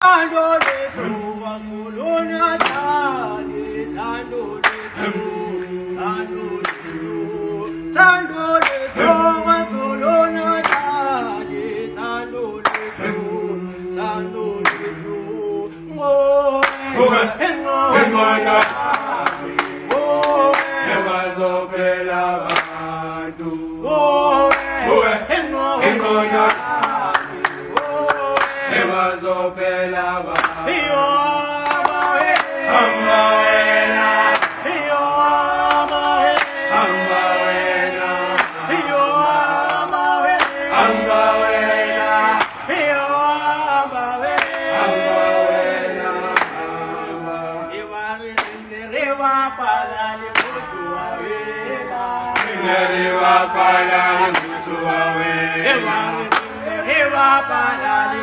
Thando lethu wasolona thando, thando lethu, thando lethu wasolona thando, thando lethu, ngowe engqondo ewazopela abantu, ngowe engqondo ewazopela abantu, iyo amawe amawena, iyo amawe amawena, iyo amawe amawena, iyo amawe amawena, iwari neriwa palali kutuawela, neriwa palali kutuawela, iwari neriwa palali